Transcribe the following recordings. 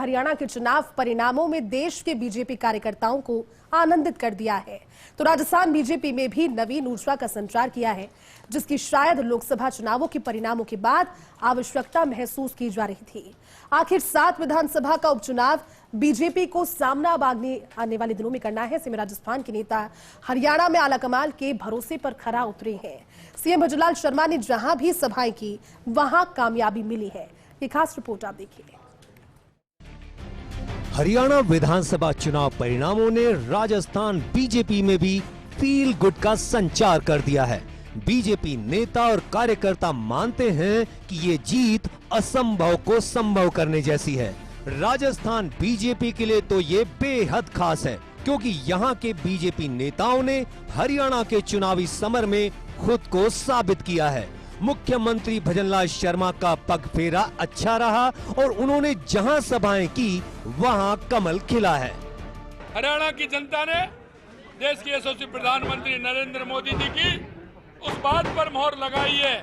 हरियाणा के चुनाव परिणामों में देश के बीजेपी कार्यकर्ताओं को आनंदित कर दिया है, तो राजस्थान बीजेपी में भी नवीन ऊर्जा का संचार किया है, जिसकी शायद लोकसभा चुनावों के परिणामों के बाद आवश्यकता महसूस की जा रही थी। आखिर 7 विधानसभा का उपचुनाव बीजेपी को सामना आने वाले दिनों में करना है। ऐसे में राजस्थान के नेता हरियाणा में आलाकमान के भरोसे पर खरा उतरे हैं। सीएम भजनलाल शर्मा ने जहां भी सभाएं की, वहां कामयाबी मिली है। ये खास रिपोर्ट आप देखिए। हरियाणा विधानसभा चुनाव परिणामों ने राजस्थान बीजेपी में भी फील गुड का संचार कर दिया है। बीजेपी नेता और कार्यकर्ता मानते हैं कि ये जीत असंभव को संभव करने जैसी है। राजस्थान बीजेपी के लिए तो ये बेहद खास है, क्योंकि यहाँ के बीजेपी नेताओं ने हरियाणा के चुनावी समर में खुद को साबित किया है। मुख्यमंत्री भजनलाल शर्मा का पगफेरा अच्छा रहा और उन्होंने जहां सभाएं की वहां कमल खिला है। हरियाणा की जनता ने देश के यशस्वी प्रधानमंत्री नरेंद्र मोदी जी की उस बात पर मोहर लगाई है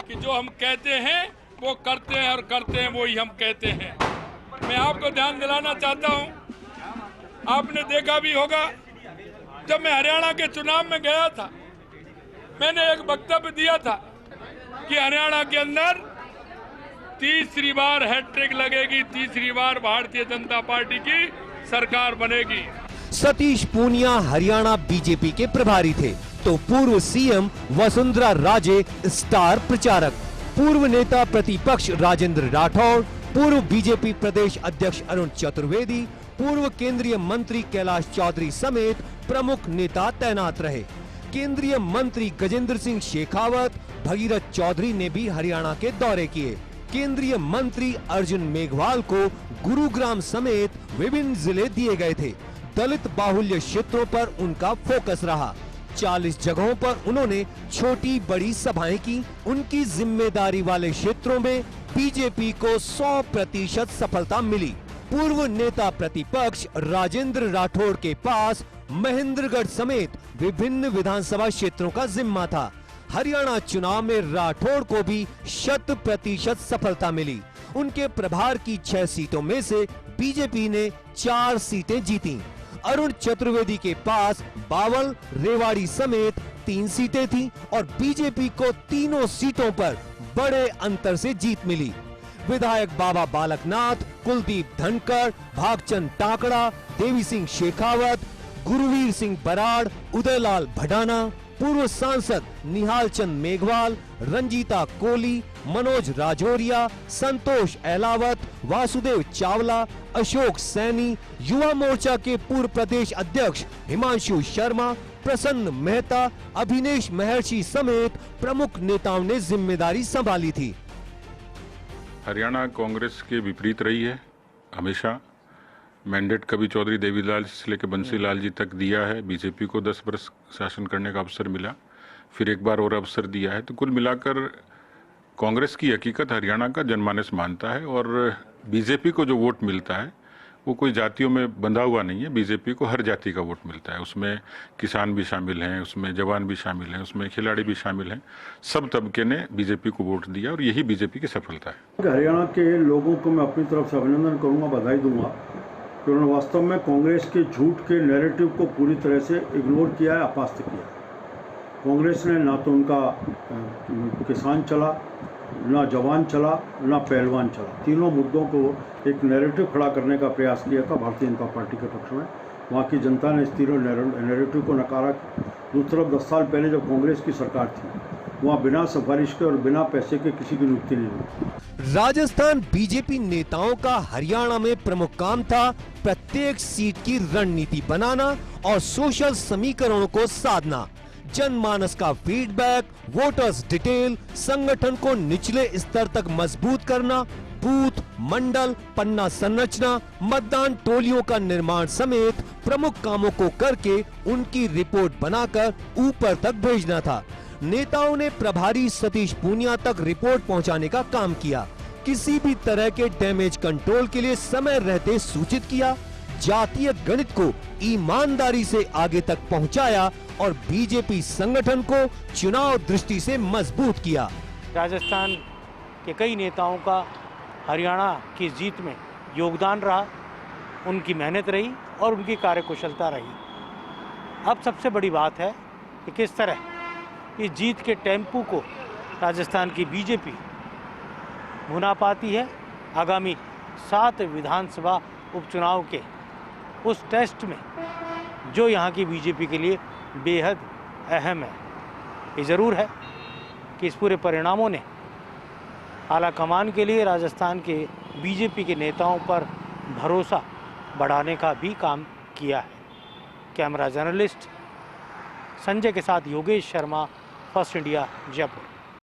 कि जो हम कहते हैं वो करते हैं और करते हैं वही हम कहते हैं। मैं आपको ध्यान दिलाना चाहता हूं, आपने देखा भी होगा, जब मैं हरियाणा के चुनाव में गया था, मैंने एक वक्तव्य दिया था कि हरियाणा के अंदर तीसरी बार हैट्रिक लगेगी, तीसरी बार भारतीय जनता पार्टी की सरकार बनेगी। सतीश पूनिया हरियाणा बीजेपी के प्रभारी थे, तो पूर्व सीएम वसुंधरा राजे स्टार प्रचारक, पूर्व नेता प्रतिपक्ष राजेंद्र राठौड़, पूर्व बीजेपी प्रदेश अध्यक्ष अरुण चतुर्वेदी, पूर्व केंद्रीय मंत्री कैलाश चौधरी समेत प्रमुख नेता तैनात रहे। केंद्रीय मंत्री गजेंद्र सिंह शेखावत, भगीरथ चौधरी ने भी हरियाणा के दौरे किए। केंद्रीय मंत्री अर्जुन मेघवाल को गुरुग्राम समेत विभिन्न जिले दिए गए थे। दलित बाहुल्य क्षेत्रों पर उनका फोकस रहा। 40 जगहों पर उन्होंने छोटी बड़ी सभाएं की। उनकी जिम्मेदारी वाले क्षेत्रों में बीजेपी को 100% सफलता मिली। पूर्व नेता प्रतिपक्ष राजेंद्र राठौड़ के पास महेंद्रगढ़ समेत विभिन्न विधानसभा क्षेत्रों का जिम्मा था। हरियाणा चुनाव में राठौड़ को भी 100% सफलता मिली। उनके प्रभार की 6 सीटों में से बीजेपी ने 4 सीटें जीती। अरुण चतुर्वेदी के पास बावल, रेवाड़ी समेत 3 सीटें थीं और बीजेपी को तीनों सीटों पर बड़े अंतर से जीत मिली। विधायक बाबा बालकनाथ, कुलदीप धनखड़, भागचंद टाकड़ा, देवी सिंह शेखावत, गुरुवीर सिंह बराड़, उदयलाल भडाना, पूर्व सांसद निहाल चंद मेघवाल, रंजीता कोली, मनोज राजौरिया, संतोष एलावत, वासुदेव चावला, अशोक सैनी, युवा मोर्चा के पूर्व प्रदेश अध्यक्ष हिमांशु शर्मा, प्रसन्न मेहता, अभिनेश महर्षि समेत प्रमुख नेताओं ने जिम्मेदारी संभाली थी। हरियाणा कांग्रेस के विपरीत रही है। हमेशा मैंडेट कभी चौधरी देवीलाल से लेकर बंसीलाल जी तक दिया है। बीजेपी को 10 वर्ष शासन करने का अवसर मिला, फिर एक बार और अवसर दिया है। तो कुल मिलाकर कांग्रेस की हकीकत हरियाणा का जनमानस मानता है और बीजेपी को जो वोट मिलता है वो कोई जातियों में बंधा हुआ नहीं है। बीजेपी को हर जाति का वोट मिलता है। उसमें किसान भी शामिल हैं, उसमें जवान भी शामिल हैं, उसमें खिलाड़ी भी शामिल हैं। सब तबके ने बीजेपी को वोट दिया और यही बीजेपी की सफलता है। हरियाणा के लोगों को मैं अपनी तरफ से अभिनंदन करूंगा, बधाई दूंगा कि उन्होंने वास्तव में कांग्रेस के झूठ के नैरेटिव को पूरी तरह से इग्नोर किया है, अपास्त किया। कांग्रेस ने ना तो उनका किसान चला, ना जवान चला, ना पहलवान चला। तीनों मुद्दों को एक नैरेटिव खड़ा करने का प्रयास किया था भारतीय जनता पार्टी के पक्ष में। वहाँ की जनता ने इस तीनों नैरेटिव को नकारा। दूसरी तरफ 10 साल पहले जब कांग्रेस की सरकार थी, वहाँ बिना सिफारिश के और बिना पैसे के किसी की नियुक्ति नहीं हुई। राजस्थान बीजेपी नेताओं का हरियाणा में प्रमुख काम था प्रत्येक सीट की रणनीति बनाना और सोशल समीकरणों को साधना। जनमानस का फीडबैक, वोटर्स डिटेल, संगठन को निचले स्तर तक मजबूत करना, बूथ, मंडल, पन्ना संरचना, मतदान टोलियों का निर्माण समेत प्रमुख कामों को करके उनकी रिपोर्ट बनाकर ऊपर तक भेजना था। नेताओं ने प्रभारी सतीश पूनिया तक रिपोर्ट पहुंचाने का काम किया। किसी भी तरह के डैमेज कंट्रोल के लिए समय रहते सूचित किया। जातीय गणित को ईमानदारी से आगे तक पहुंचाया और बीजेपी संगठन को चुनाव दृष्टि से मजबूत किया। राजस्थान के कई नेताओं का हरियाणा की जीत में योगदान रहा, उनकी मेहनत रही और उनकी कार्यकुशलता रही। अब सबसे बड़ी बात है कि किस तरह इस जीत के टेम्पू को राजस्थान की बीजेपी भुना पाती है। आगामी 7 विधानसभा उपचुनाव के उस टेस्ट में जो यहाँ की बीजेपी के लिए बेहद अहम है। ये ज़रूर है कि इस पूरे परिणामों ने आला कमान के लिए राजस्थान के बीजेपी के नेताओं पर भरोसा बढ़ाने का भी काम किया है। कैमरा जर्नलिस्ट संजय के साथ योगेश शर्मा, फर्स्ट इंडिया, जयपुर।